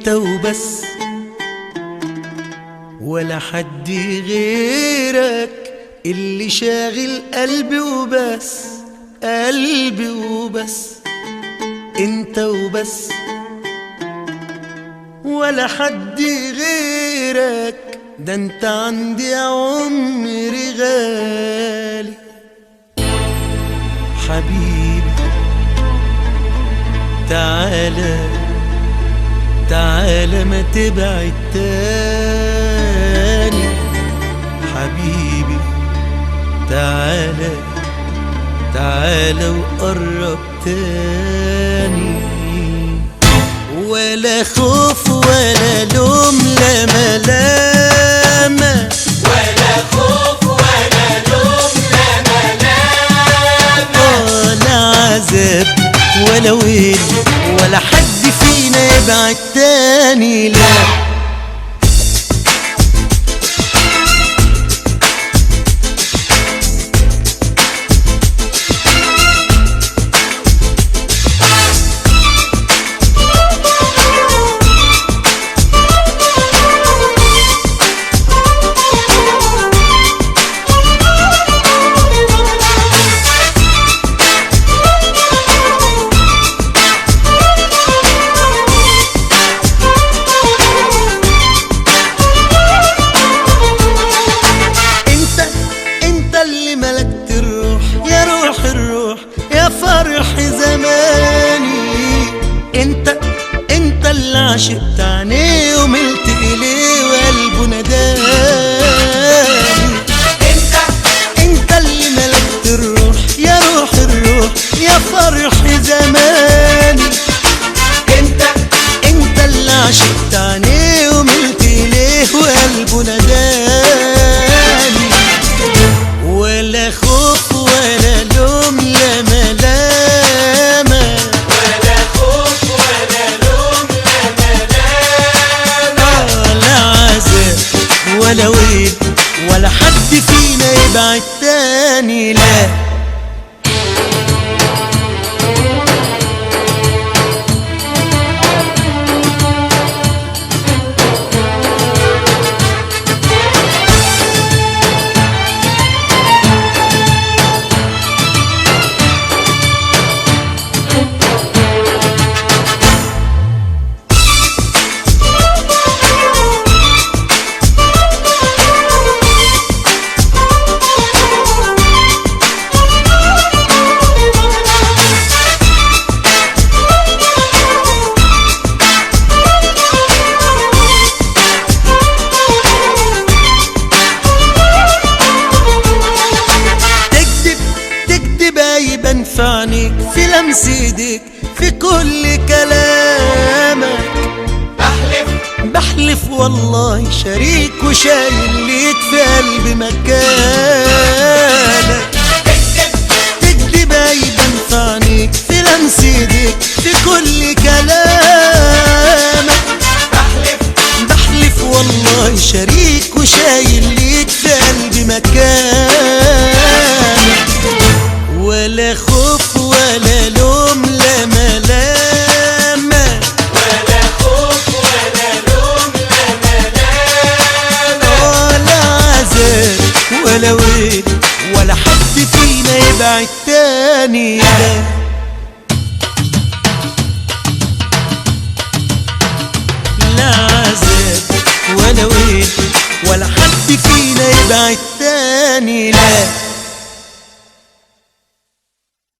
انت وبس، ولا حد غيرك اللي شاغل قلبي وبس، قلبي وبس. انت وبس، ولا حد غيرك، ده انت عندي يا عمري غالي. حبيبي تعالى تعالى ما تبعد تاني. حبيبي تعالى تعالى وقرب تاني. ولا خوف ولا لوم لا ملامة، ولا خوف ولا لوم لا ملامة، ولا عذاب ولا ويل، ولا حد فينا يبعد تاني لا. يا فرح زماني، انت اللي عشقت عينيه وملت اليه وقلبه نداني. انت اللي ملكت الروح، يا روح الروح يا فرح زماني. انت اللي عشقت عينيه وملت اليه وقلبه نداني. ولا خوف ولا لوم لا ملامة، ولا خوف ولا لوم لا ملامة، ولا عذاب ولا ويل، ولا حد فينا يبعد تاني لا. يبان في عينيك، في لمس ايديك، في كل كلامك. بحلف والله شريك وشايل ليك في قلبي مكانك. تكدب يبان في عينيك، في لمس ايديك، في كل كلامك. بحلف والله شريك وشايل ليك في قلبي مكانك. ولا خوف ولا لوم لا ملامة، ولا خوف ولا لوم لا ملامة، ولا عذاب ولا ويل، ولا حد فينا يبعد تاني لا.